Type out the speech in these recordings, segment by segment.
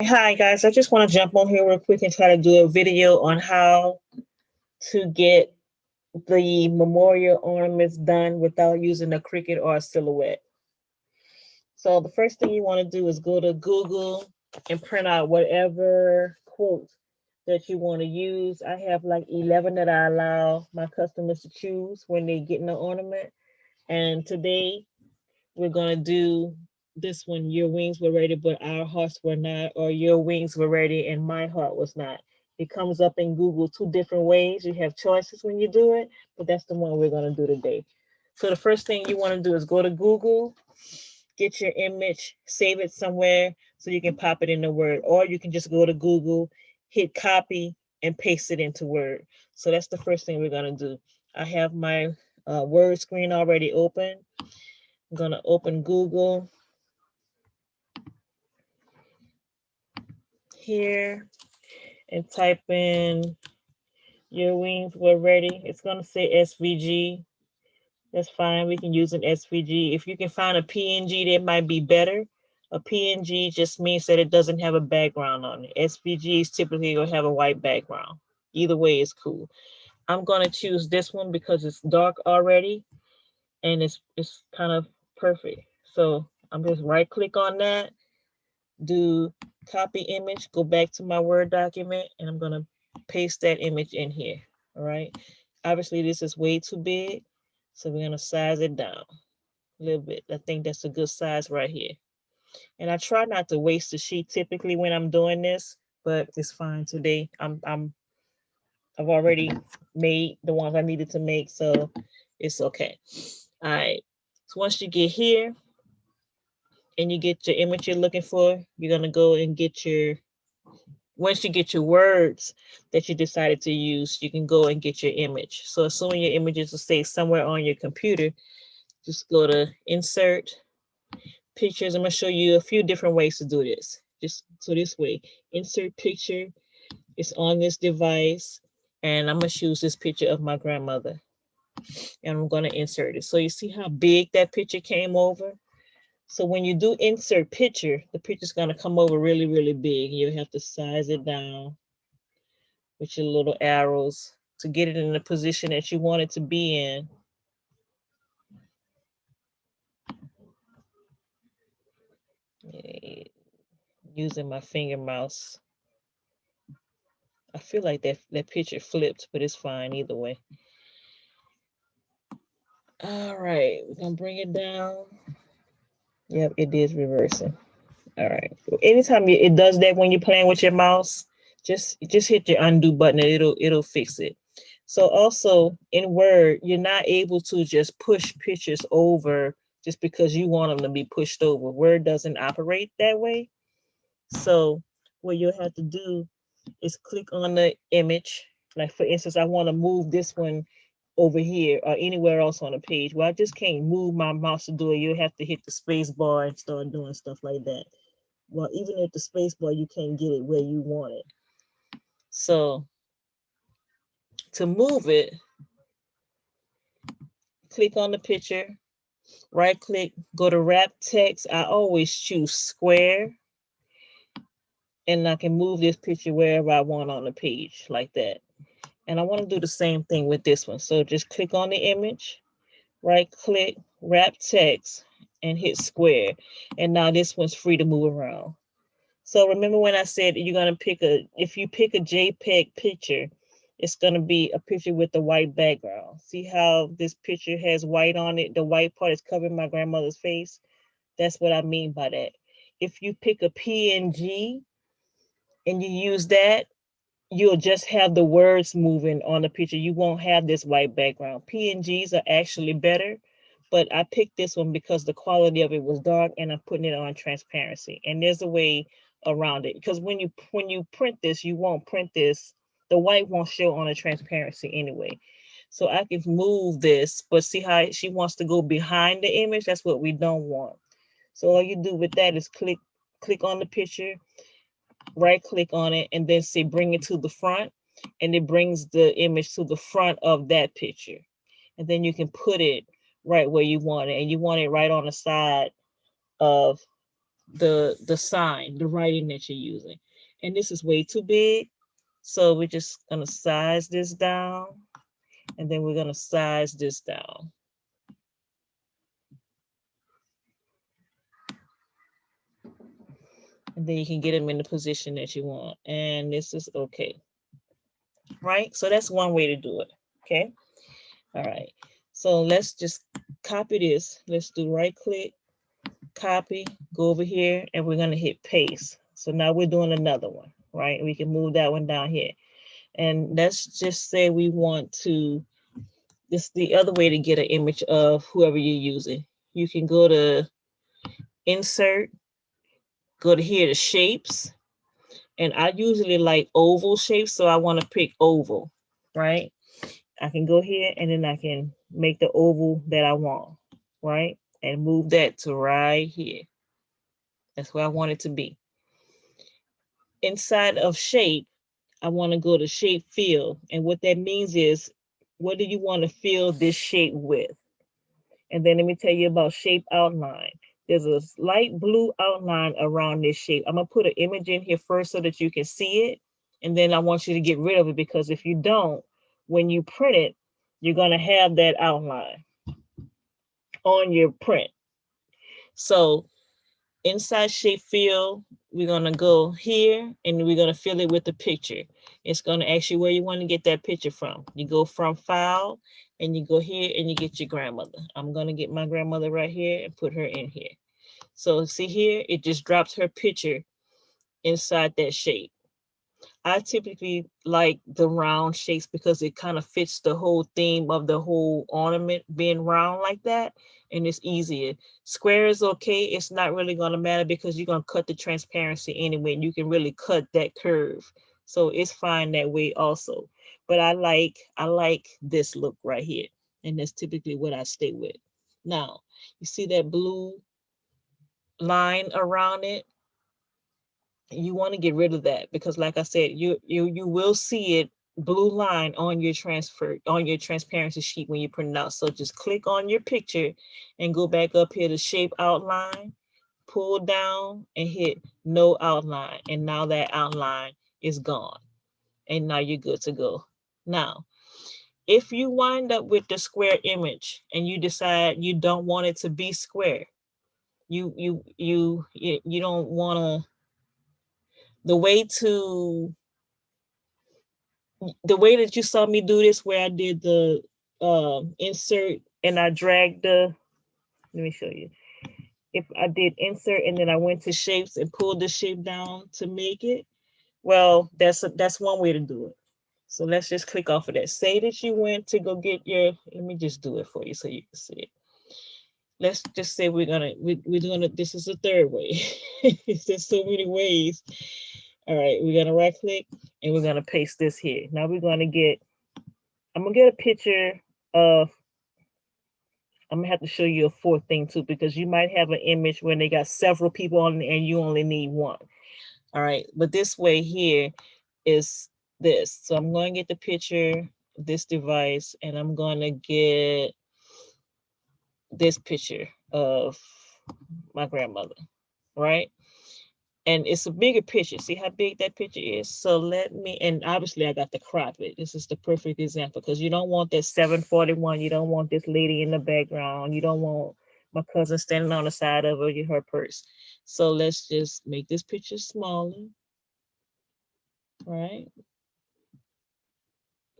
Hi guys, I just want to jump on here real quick and try to do a video on how to get the memorial ornaments done without using a Cricut or a silhouette. So the first thing you want to do is go to Google and print out whatever quote that you want to use. I have like 11 that I allow my customers to choose when they get an ornament. And today we're going to do this one. Your wings were ready, but our hearts were not, or your wings were ready and my heart was not. It comes up in Google two different ways. You have choices when you do it, but that's the one we're going to do today. So the first thing you want to do is go to Google, get your image, save it somewhere so you can pop it into Word, or you can just go to Google, hit copy, and paste it into Word. So that's the first thing we're going to do. I have my Word screen already open. I'm going to open Google here and type in your wings were ready. It's going to say SVG. That's fine. We can use an SVG. If you can find a PNG, that might be better. A PNG just means that it doesn't have a background on it. SVGs typically will have a white background. Either way is cool. I'm going to choose this one because it's dark already and it's kind of perfect. So I'm just right click on that, do copy image, go back to my Word document, and I'm going to paste that image in here. All right. Obviously, this is way too big, so we're going to size it down a little bit. I think that's a good size right here. And I try not to waste the sheet typically when I'm doing this, but it's fine today. I've already made the ones I needed to make, so it's okay. All right. So once you get here and you get your image you're looking for, you're gonna go and get your, once you get your words that you decided to use, you can go and get your image. So assuming your images will stay somewhere on your computer, just go to insert pictures. I'm gonna show you a few different ways to do this. Just so this way, insert picture. It's on this device, and I'm gonna choose this picture of my grandmother, and I'm gonna insert it. So you see how big that picture came over? So when you do insert picture, the picture's gonna come over really, really big. You have to size it down with your little arrows to get it in the position that you want it to be in. Using my finger mouse. I feel like that picture flipped, but it's fine either way. All right, we're gonna bring it down. Yep, it is reversing. All right. Anytime it does that when you're playing with your mouse, just hit your undo button and it'll fix it. So also in Word, you're not able to just push pictures over just because you want them to be pushed over. Word doesn't operate that way. So what you'll have to do is click on the image. Like for instance, I want to move this one over here or anywhere else on the page. Well, I just can't move my mouse to do it. You'll have to hit the space bar and start doing stuff like that. Well, even at the space bar, you can't get it where you want it. So to move it, click on the picture, right click, go to wrap text. I always choose square, and I can move this picture wherever I want on the page like that. And I want to do the same thing with this one. So just click on the image, right click, wrap text, and hit square. And now this one's free to move around. So remember when I said you're going to pick if you pick a JPEG picture, it's going to be a picture with the white background. See how this picture has white on it? The white part is covering my grandmother's face. That's what I mean by that. If you pick a PNG and you use that, you'll just have the words moving on the picture. You won't have this white background. PNGs are actually better, but I picked this one because the quality of it was dark and I'm putting it on transparency. And there's a way around it because when you print this, you won't print this. The white won't show on the transparency anyway. So I can move this, but see how she wants to go behind the image? That's what we don't want. So all you do with that is click on the picture, right click on it, and then say bring it to the front, and it brings the image to the front of that picture. And then you can put it right where you want it, and you want it right on the side of the sign, the writing that you're using. And this is way too big. So we're just gonna size this down, and then we're gonna size this down. And then you can get them in the position that you want. And this is okay, right? So that's one way to do it, okay? All right, so let's just copy this. Let's do right click, copy, go over here, and we're gonna hit paste. So now we're doing another one, right? We can move that one down here. And let's just say we want to, this is the other way to get an image of whoever you're using. You can go to insert, go to here to shapes. And I usually like oval shapes, so I want to pick oval, right? I can go here and then I can make the oval that I want, right? And move that to right here. That's where I want it to be. Inside of shape, I want to go to shape fill. And what that means is, what do you want to fill this shape with? And then let me tell you about shape outline. There's a light blue outline around this shape. I'm going to put an image in here first so that you can see it. And then I want you to get rid of it, because if you don't, when you print it, you're going to have that outline on your print. So inside shape fill, we're going to go here and we're going to fill it with the picture. It's going to ask you where you want to get that picture from. You go from file and you go here and you get your grandmother. I'm going to get my grandmother right here and put her in here. So see here, it just drops her picture inside that shape. I typically like the round shapes because it kind of fits the whole theme of the whole ornament being round like that, and it's easier. Square is okay. It's not really going to matter because you're going to cut the transparency anyway, and you can really cut that curve. So it's fine that way also. But I like this look right here, and that's typically what I stay with. Now, you see that blue line around it? You want to get rid of that because, like I said, you will see it blue line on your transparency sheet when you print it out. So just click on your picture and go back up here to shape outline, pull down and hit no outline, and now that outline is gone, and now you're good to go. Now, if you wind up with the square image and you decide you don't want it to be square, you don't want to, the way that you saw me do this, where I did the insert and I dragged the, let me show you. If I did insert and then I went to shapes and pulled the shape down to make it, well, that's one way to do it. So let's just click off of that. Say that you went to go get your, let me just do it for you so you can see it. Let's just say we're gonna, this is the third way. There's so many ways. All right, we're gonna right click and we're gonna paste this here. Now we're gonna get, I'm gonna get a picture of, I'm gonna have to show you a fourth thing too, because you might have an image when they got several people on and you only need one. All right, but this way here is this. So I'm going to get the picture, this device, and I'm going to get this picture of my grandmother, right? And it's a bigger picture. See how big that picture is? So let me, and obviously I got to crop it. This is the perfect example because you don't want that 741. You don't want this lady in the background. You don't want my cousin standing on the side of her purse. So let's just make this picture smaller, right?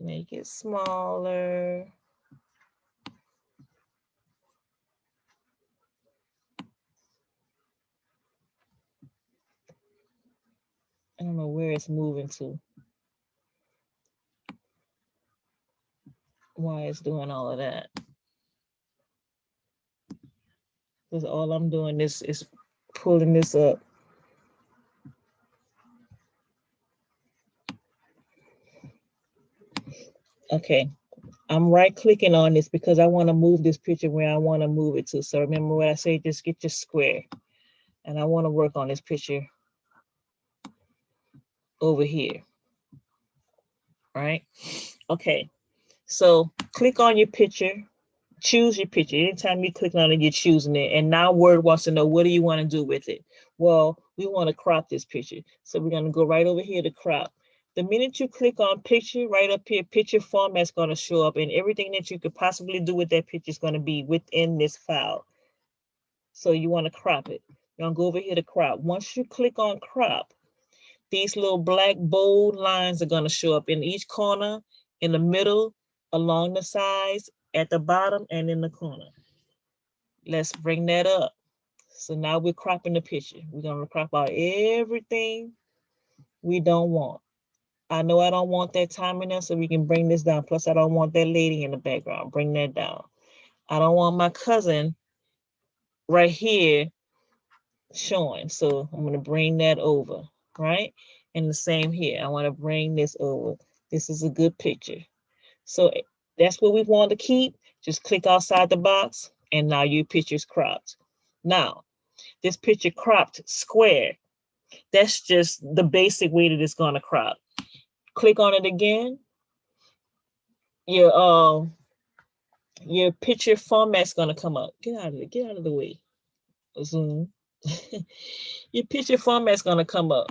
Make it smaller. I don't know where it's moving to. Why it's doing all of that. Because all I'm doing is pulling this up. Okay. I'm right clicking on this because I want to move this picture where I want to move it to. So remember what I say, just get your square. And I want to work on this picture over here. Right? Okay. So click on your picture, choose your picture. Anytime you click on it, you're choosing it. And now Word wants to know, what do you want to do with it? Well, we want to crop this picture. So we're going to go right over here to crop. The minute you click on picture, right up here, picture format's going to show up, and everything that you could possibly do with that picture is going to be within this file. So you want to crop it. You're going to go over here to crop. Once you click on crop, these little black bold lines are going to show up in each corner, in the middle, along the sides, at the bottom, and in the corner. Let's bring that up. So now we're cropping the picture. We're going to crop out everything we don't want. I know I don't want that time in there, so we can bring this down. Plus, I don't want that lady in the background. Bring that down. I don't want my cousin right here showing. So I'm going to bring that over, right? And the same here. I want to bring this over. This is a good picture. So that's what we want to keep. Just click outside the box, and now your picture's cropped. Now, this picture cropped square. That's just the basic way that it's going to crop. Click on it again. Your picture format's going to come up. Get out of the way. Zoom. Your picture format's going to come up.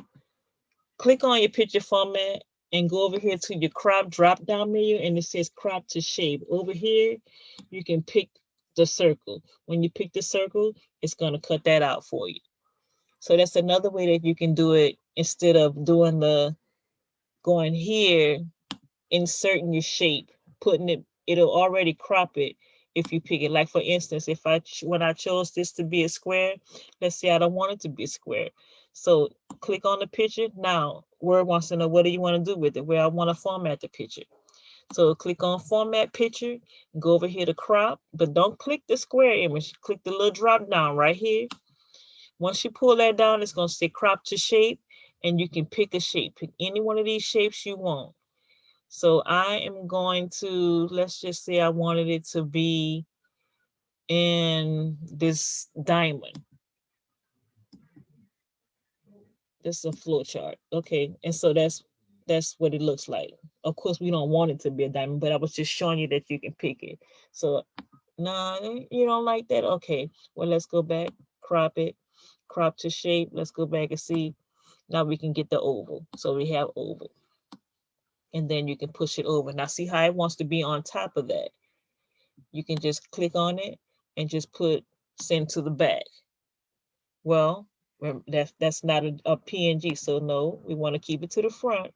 Click on your picture format and go over here to your crop drop down menu, and it says crop to shape. Over here, you can pick the circle. When you pick the circle, it's going to cut that out for you. So that's another way that you can do it instead of doing the going here, inserting your shape, putting it, it'll already crop it if you pick it. Like for instance, if when I chose this to be a square, let's say I don't want it to be a square. So click on the picture. Now, Word wants to know, what do you want to do with it? Where I want to format the picture. So click on format picture, go over here to crop, but don't click the square image. Click the little drop down right here. Once you pull that down, it's going to say crop to shape, and you can pick a shape. Pick any one of these shapes you want. So I am going to, let's just say I wanted it to be in this diamond. This is a flow chart. Okay, and so that's what it looks like. Of course, we don't want it to be a diamond, but I was just showing you that you can pick it. So, nah, you don't like that? Okay, well, let's go back, crop it, crop to shape. Let's go back and see. Now we can get the oval. So we have oval. And then you can push it over. Now see how it wants to be on top of that. You can just click on it and just put send to the back. Well, that's not a PNG, so no, we want to keep it to the front,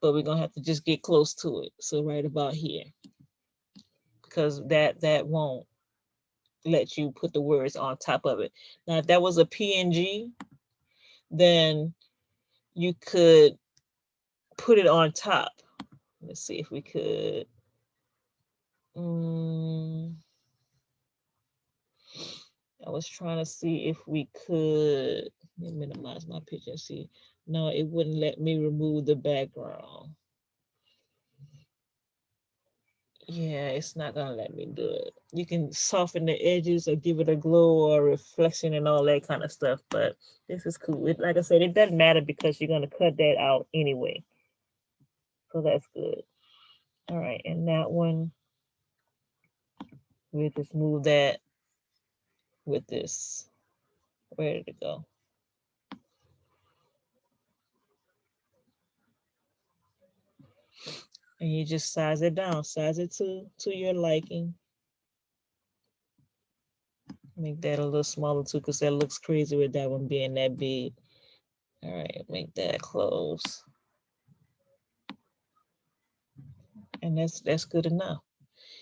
but we're gonna have to just get close to it. So right about here, because that won't let you put the words on top of it. Now, if that was a PNG, then you could put it on top. Let's see if we could. I was trying to see if we could minimize my picture. See, no, it wouldn't let me remove the background. Yeah, it's not gonna let me do it. You can soften the edges or give it a glow or reflection and all that kind of stuff, but this is cool. Like I said, it doesn't matter because you're gonna cut that out anyway. So that's good. All right, and that one, we'll just move that with this. Where did it go? And you just size it down, size it to your liking. Make that a little smaller too, because that looks crazy with that one being that big. All right, make that close. And that's good enough.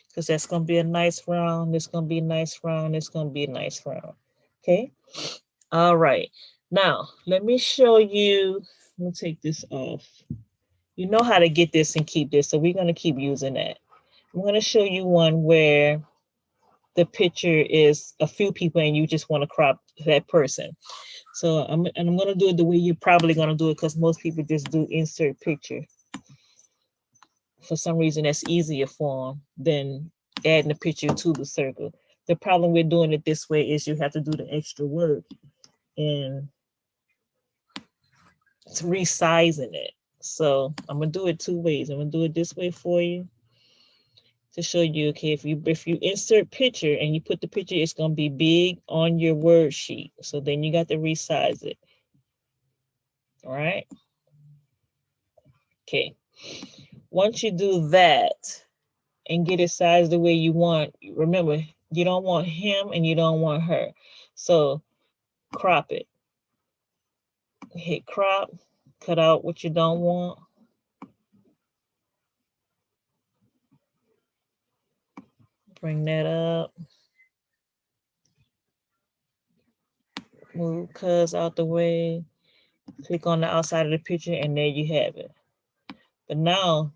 Because that's going to be a nice round. It's going to be a nice round. It's going to be a nice round. Okay. All right. Now, let me show you. Let me take this off. You know how to get this and keep this. So we're going to keep using that. I'm going to show you one where the picture is a few people and you just want to crop that person. So I'm going to do it the way you're probably going to do it, because most people just do insert picture. For some reason, that's easier for them than adding a picture to the circle. The problem with doing it this way is you have to do the extra work and resizing it. So I'm going to do it two ways. I'm going to do it this way for you. to show you, okay, if you insert picture and you put the picture, it's gonna be big on your word sheet. So then you got to resize it. All right. Okay. Once you do that and get it sized the way you want, remember, you don't want him and you don't want her. So crop it. Hit crop, cut out what you don't want. Bring that up. Move cuz out the way. Click on the outside of the picture and there you have it. But now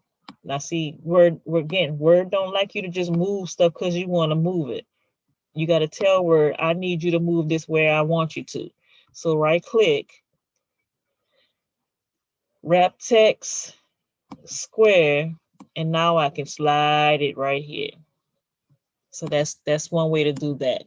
see, Word don't like you to just move stuff because you want to move it. You got to tell Word, I need you to move this where I want you to. So right click, wrap text, square, and now I can slide it right here. So that's one way to do that.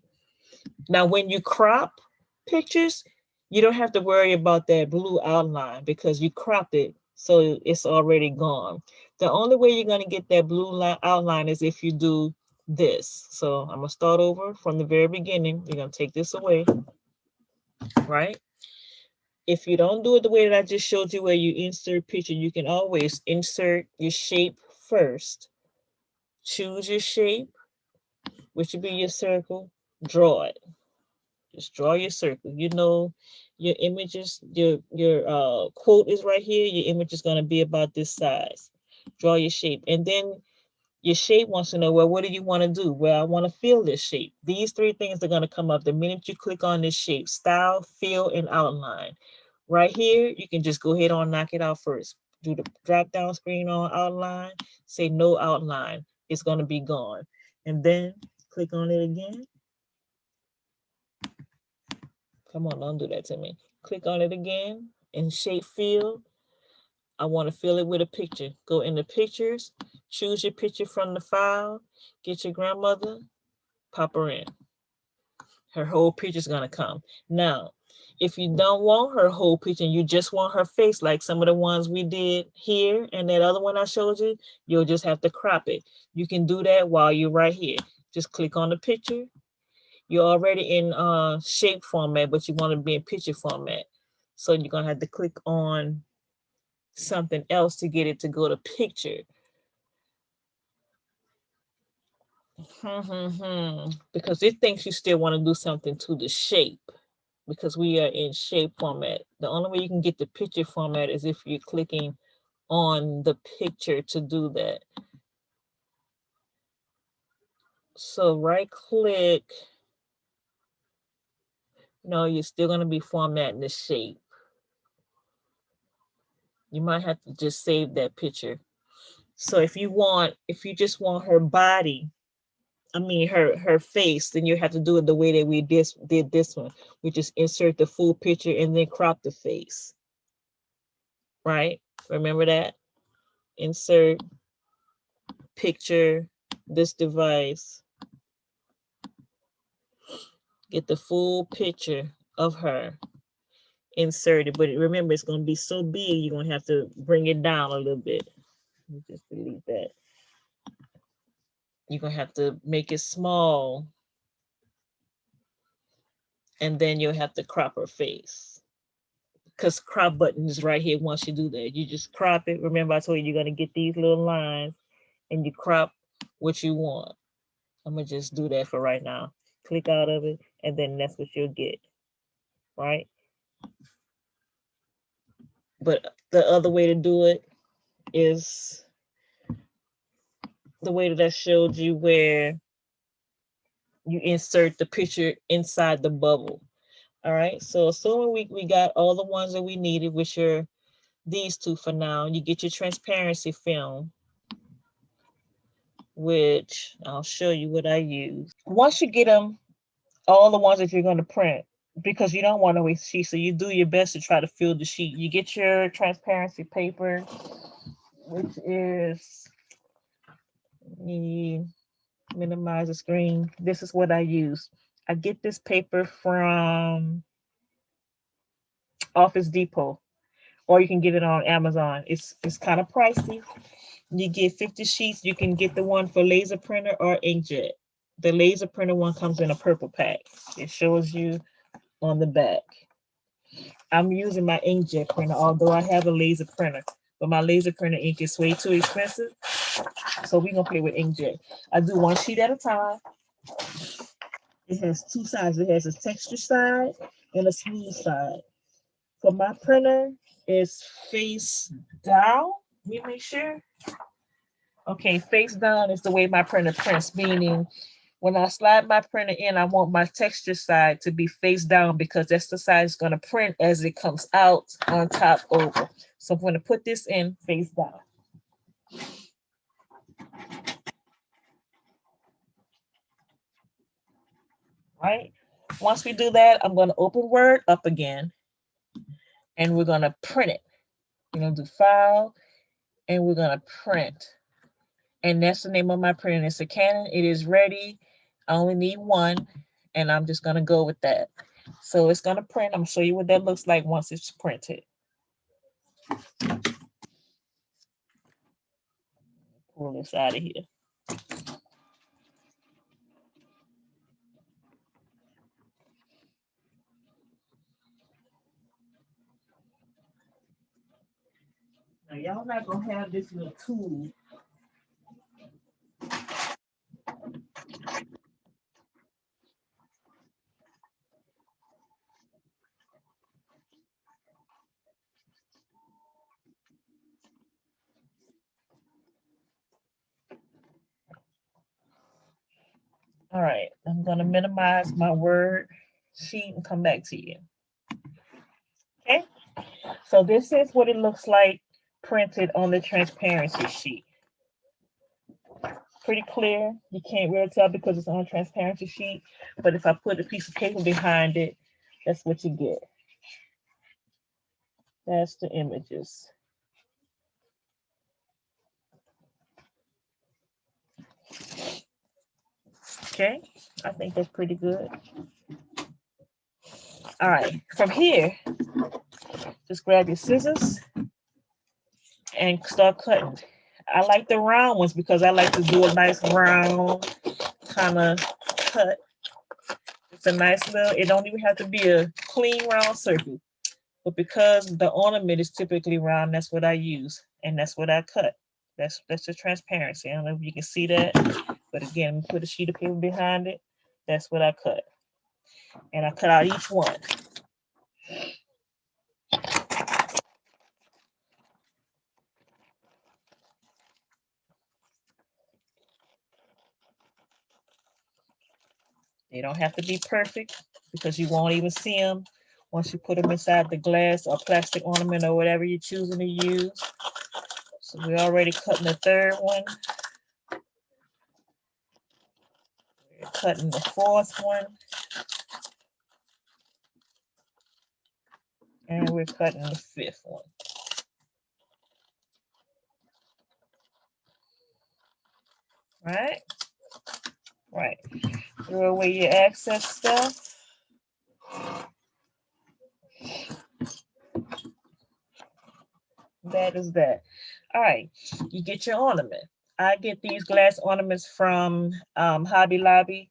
Now when you crop pictures, you don't have to worry about that blue outline because you cropped it, so it's already gone. The only way you're going to get that blue outline is if you do this. So I'm going to start over from the very beginning. You're going to take this away, right? If you don't do it the way that I just showed you where you insert picture, you can always insert your shape first. Choose your shape, which would be your circle, draw it. Just draw your circle. You know, your images, your quote is right here. Your image is going to be about this size. Draw your shape. And then your shape wants to know, well, what do you want to do? Well, I want to fill this shape. These three things are going to come up the minute you click on this shape: style, fill, and outline. Right here, you can just go ahead and knock it out first. Do the drop down screen on outline, say no outline. It's going to be gone. And then click on it again. Come on, don't do that to me. Click on it again in shape fill. I want to fill it with a picture. Go into pictures, choose your picture from the file, get your grandmother, pop her in. Her whole picture is going to come. Now, if you don't want her whole picture and you just want her face, like some of the ones we did here and that other one I showed you, you'll just have to crop it. You can do that while you're right here. Just click on the picture. You're already in shape format, but you want to be in picture format. So you're going to have to click on something else to get it to go to picture. Because it thinks you still want to do something to the shape, because we are in shape format. The only way you can get the picture format is if you're clicking on the picture to do that. So right click. No, you're still going to be formatting the shape. You might have to just save that picture. So if you just want her body, her face, then you have to do it the way that we did this one. We just insert the full picture and then crop the face. Right? Remember that? Insert picture, this device. Get the full picture of her inserted. But remember, it's going to be so big, you're going to have to bring it down a little bit. Let me just delete that. You're going to have to make it small. And then you'll have to crop her face. Because crop button is right here once you do that. You just crop it. Remember, I told you you're going to get these little lines and you crop what you want. I'm going to just do that for right now. Click out of it, and then that's what you'll get. Right? But the other way to do it is the way that I showed you, where you insert the picture inside the bubble. All right. So assuming we got all the ones that we needed, which are these two for now, you get your transparency film, which I'll show you what I use. Once you get them, all the ones that you're going to print, because you don't want to waste sheets, so you do your best to try to fill the sheet. You get your transparency paper, which is, minimize the screen. This is what I use. I get this paper from Office Depot, or you can get it on Amazon. It's kind of pricey, You get 50 sheets. You can get the one for laser printer or inkjet. The laser printer one comes in a purple pack. It shows you on the back. I'm using my inkjet printer, although I have a laser printer, but my laser printer ink is way too expensive. So we're gonna play with inkjet. I do one sheet at a time. It has two sides. It has a texture side and a smooth side. For my printer, it's face down. Let me make sure. Okay, face down is the way my printer prints, meaning when I slide my printer in, I want my texture side to be face down because that's the side it's going to print as it comes out on top over. So I'm going to put this in face down. Right? Once we do that, I'm going to open Word up again and we're going to print it. We're going to do File and we're going to print. And that's the name of my printer. It's a Canon. It is ready. I only need one and I'm just going to go with that. So it's going to print. I'm going to show you what that looks like once it's printed. Pull this out of here. Now, y'all not going to have this little tool. All right, I'm going to minimize my Word sheet and come back to you. Okay, so this is what it looks like printed on the transparency sheet. Pretty clear. You can't really tell because it's on a transparency sheet, but if I put a piece of paper behind it, that's what you get. That's the images. Okay, I think that's pretty good. All right, from here, just grab your scissors and start cutting. I like the round ones because I like to do a nice round kind of cut. It's a nice little, it don't even have to be a clean round circle. But because the ornament is typically round, that's what I use. And that's what I cut. That's the transparency. I don't know if you can see that. But again, put a sheet of paper behind it. That's what I cut. And I cut out each one. They don't have to be perfect because you won't even see them once you put them inside the glass or plastic ornament or whatever you're choosing to use. So we're already cutting the third one. We're cutting the fourth one. And we're cutting the fifth one. Right? Right. Throw away your excess stuff. That is that. All right, you get your ornament. I get these glass ornaments from Hobby Lobby.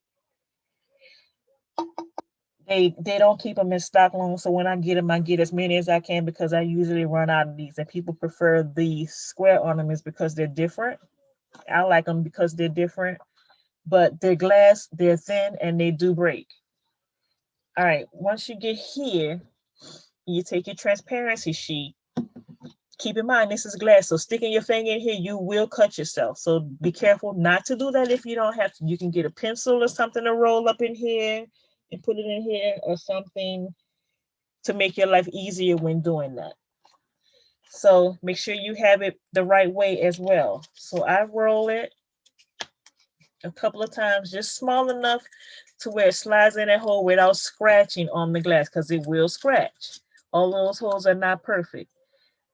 They don't keep them in stock long, so when I get them, I get as many as I can because I usually run out of these, and people prefer the square ornaments because they're different. I like them because they're different, but they're glass, they're thin, and they do break. All right, once you get here, you take your transparency sheet. Keep in mind, this is glass, so sticking your finger in here, you will cut yourself. So be careful not to do that if you don't have to. You can get a pencil or something to roll up in here and put it in here or something to make your life easier when doing that. So make sure you have it the right way as well. So I roll it a couple of times, just small enough to where it slides in that hole without scratching on the glass because it will scratch. All those holes are not perfect.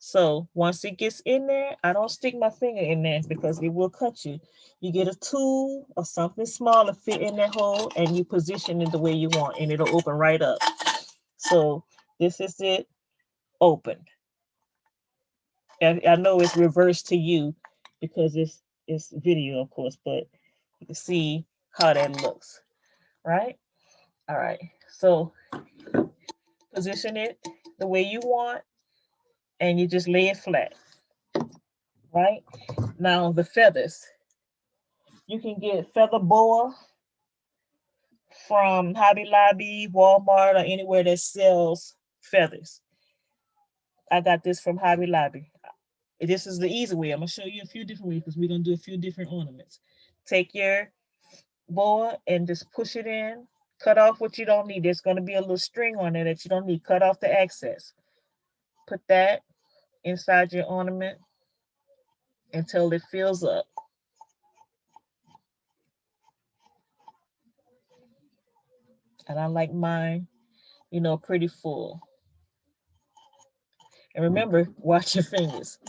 So once it gets in there, I don't stick my finger in there because it will cut you. You get a tool or something small to fit in that hole and you position it the way you want and it'll open right up. So this is it, open. I know it's reversed to you because it's video, of course, but you can see how that looks, right? All right. So position it the way you want, and you just lay it flat, right? Now the feathers, you can get feather boa from Hobby Lobby, Walmart, or anywhere that sells feathers. I got this from Hobby Lobby. This is the easy way. I'm gonna show you a few different ways because we're gonna do a few different ornaments. Take your boa and just push it in. Cut off what you don't need. There's gonna be a little string on there that you don't need. Cut off the excess. Put that inside your ornament until it fills up. And I like mine, pretty full. And remember, watch your fingers.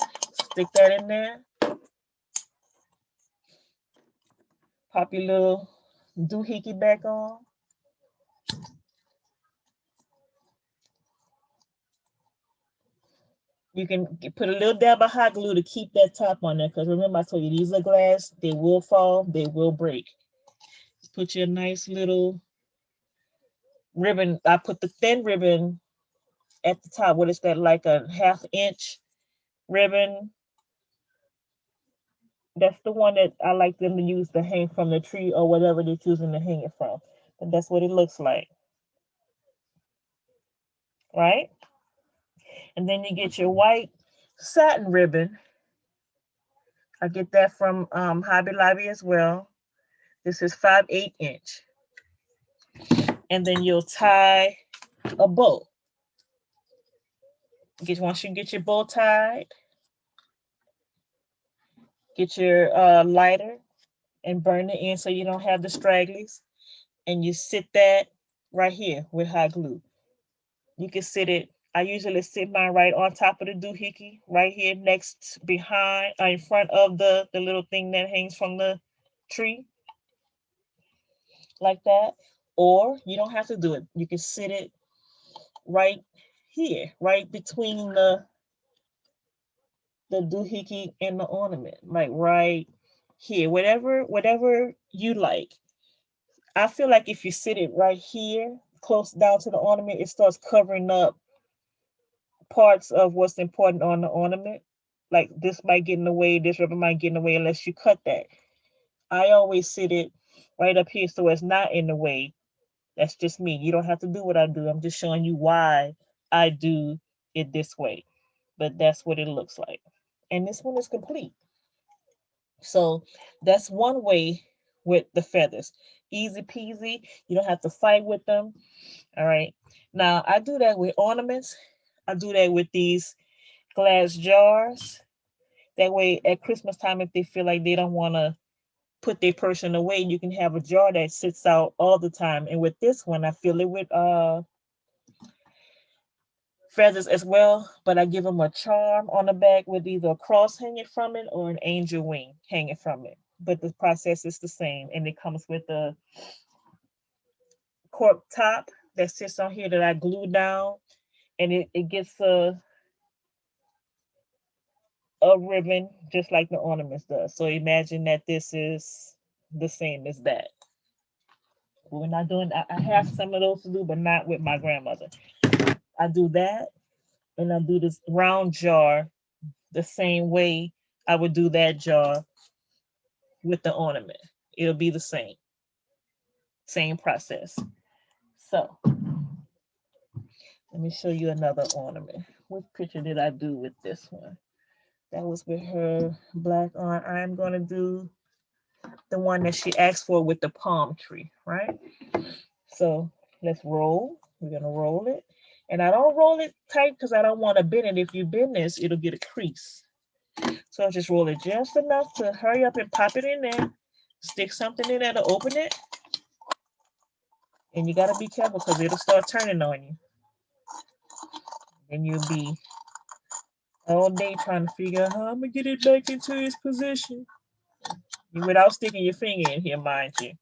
Stick that in there. Pop your little doohickey back on. You can put a little dab of hot glue to keep that top on there. Because remember, I told you, these are glass. They will fall. They will break. Put your nice little ribbon. I put the thin ribbon at the top. What is that, like a 1/2 inch ribbon? That's the one that I like them to use to hang from the tree or whatever they're choosing to hang it from. But that's what it looks like, right? And then you get your white satin ribbon. I get that from Hobby Lobby as well. This is 5/8 inch. And then you'll tie a bow. Once you get your bow tied, get your lighter and burn it in so you don't have the stragglies. And you sit that right here with hot glue. You can sit it. I usually sit mine right on top of the doohickey, right here next behind, in front of the little thing that hangs from the tree, like that. Or you don't have to do it. You can sit it right here, right between the doohickey and the ornament, like right here, whatever you like. I feel like if you sit it right here, close down to the ornament, it starts covering up parts of what's important on the ornament. Like this might get in the way, this ribbon might get in the way unless you cut that. I always sit it right up here so it's not in the way. That's just me. You don't have to do what I do. I'm just showing you why I do it this way. But that's what it looks like. And this one is complete. So that's one way with the feathers. Easy peasy. You don't have to fight with them. All right. Now I do that with ornaments. I do that with these glass jars. That way at Christmas time, if they feel like they don't want to put their person away, you can have a jar that sits out all the time. And with this one, I fill it with feathers as well, but I give them a charm on the back with either a cross hanging from it or an angel wing hanging from it. But the process is the same, and it comes with a cork top that sits on here that I glue down, and it gets a ribbon just like the ornaments does. So imagine that this is the same as that. We're not doing. I have some of those to do, but not with my grandmother. I do that, and I do this round jar the same way I would do that jar with the ornament. It'll be the same process. So let me show you another ornament. Which picture did I do with this one? That was with her black on. I'm gonna do the one that she asked for with the palm tree, right? So let's roll. We're gonna roll it. And I don't roll it tight because I don't want to bend it. If you bend this, it'll get a crease. So I'll just roll it just enough to hurry up and pop it in there. Stick something in there to open it. And you gotta be careful because it'll start turning on you. And you'll be all day trying to figure out how I'm gonna get it back into its position. Without sticking your finger in here, mind you.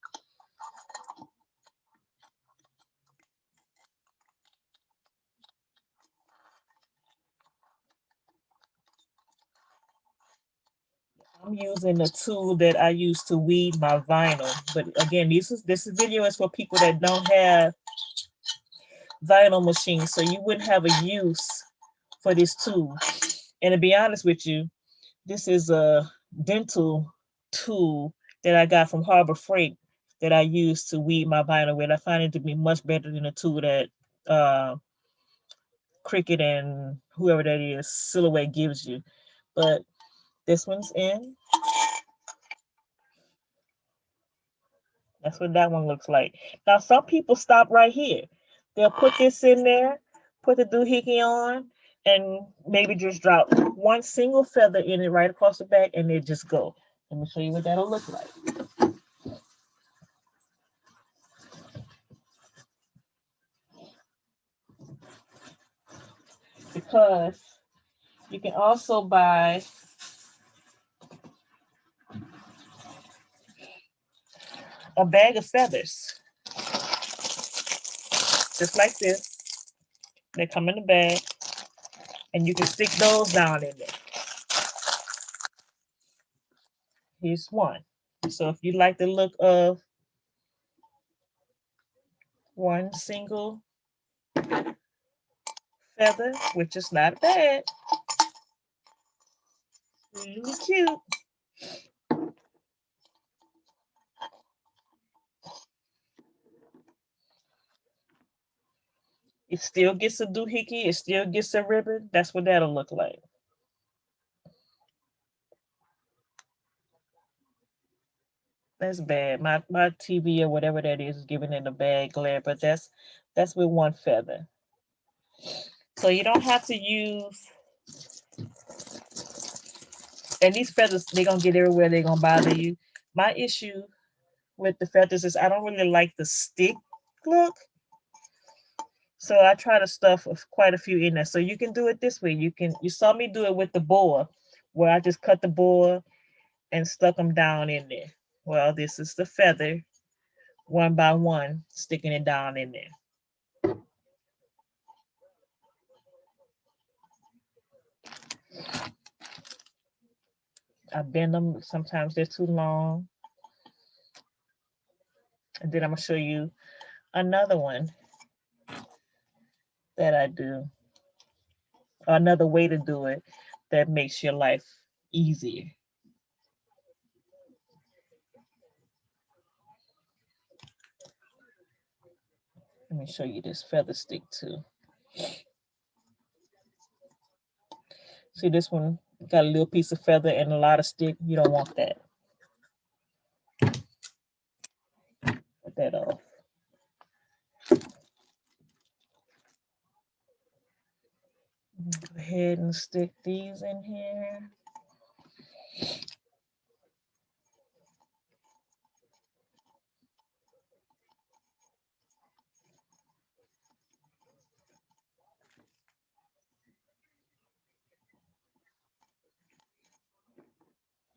I'm using the tool that I use to weed my vinyl. But again, this video is for people that don't have vinyl machines, so you wouldn't have a use for this tool. And to be honest with you, this is a dental tool that I got from Harbor Freight that I use to weed my vinyl with. I find it to be much better than the tool that Cricut and whoever that is, Silhouette gives you. But this one's in. That's what that one looks like. Now, some people stop right here. They'll put this in there, put the doohickey on, and maybe just drop one single feather in it right across the back, and they just go. Let me show you what that'll look like. Because you can also buy a bag of feathers, just like this. They come in the bag, and you can stick those down in there. Here's one. So if you like the look of one single feather, which is not bad, really cute. It still gets a doohickey. It still gets a ribbon. That's what that'll look like. That's bad. My TV or whatever that is giving it a bad glare, but that's with one feather. So you don't have to use, and these feathers, they're gonna get everywhere, they're gonna bother you. My issue with the feathers is I don't really like the stick look. So I try to stuff quite a few in there. So you can do it this way. You saw me do it with the boa, where I just cut the boa and stuck them down in there. Well, this is the feather, one by one, sticking it down in there. I bend them. Sometimes they're too long. And then I'm going to show you another one that I do. Another way to do it that makes your life easier. Let me show you this feather stick too. See, this one got a little piece of feather and a lot of stick. You don't want that. Put that off. Go ahead and stick these in here.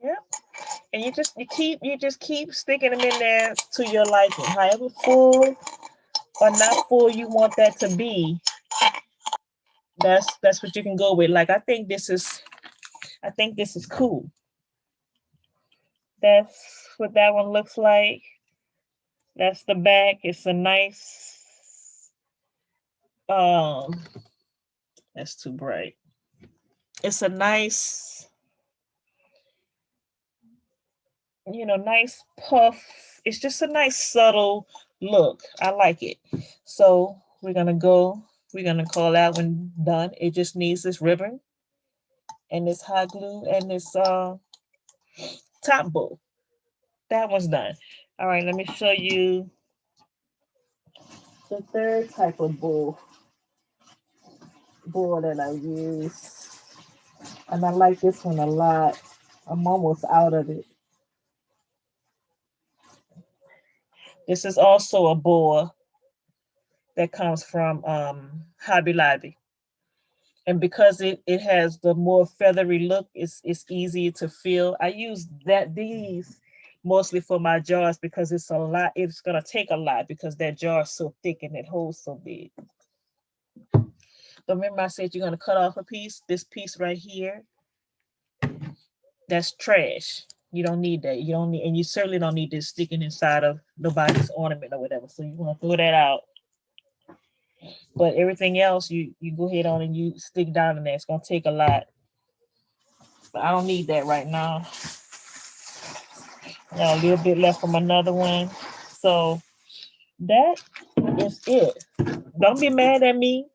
Yep. And you just keep sticking them in there to your liking. However full or not full you want that to be, that's what you can go with. Like I think this is cool. That's what that one looks like. That's the back. It's a nice that's too bright. It's a nice, nice puff. It's just a nice subtle look. I like it. So we're gonna call that one done. It just needs this ribbon and this hot glue and this top bow. That one's done. All right, let me show you the third type of bowl that I use. And I like this one a lot. I'm almost out of it. This is also a boa that comes from Hobby Lobby. And because it has the more feathery look, it's easier to fill. I use these mostly for my jars because it's a lot. It's gonna take a lot because that jar is so thick and it holds so big. But remember I said you're gonna cut off a piece, this piece right here. That's trash. You don't need that. You don't need, and you certainly don't need this sticking inside of nobody's ornament or whatever. So you want to throw that out. But everything else, you go ahead on and you stick down in there. It's gonna take a lot, but I don't need that right now. Now a little bit left from another one. So that is it. Don't be mad at me.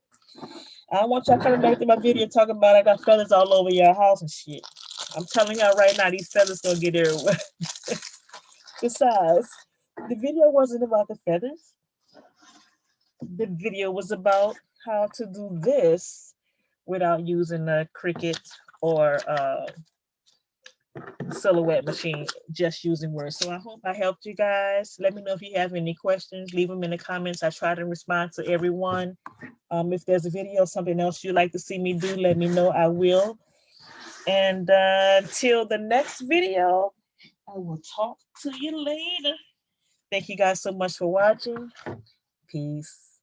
I don't want y'all coming back to my video talking about I got feathers all over your house and shit. I'm telling y'all right now, these feathers gonna get everywhere. Besides, the video wasn't about the feathers. The video was about how to do this without using a Cricut or silhouette machine, just using words. So I hope I helped you guys. Let me know if you have any questions. Leave them in the comments. I try to respond to everyone. If there's a video, something else you'd like to see me do, let me know. I will. And until the next video, I will talk to you later. Thank you guys so much for watching. Peace.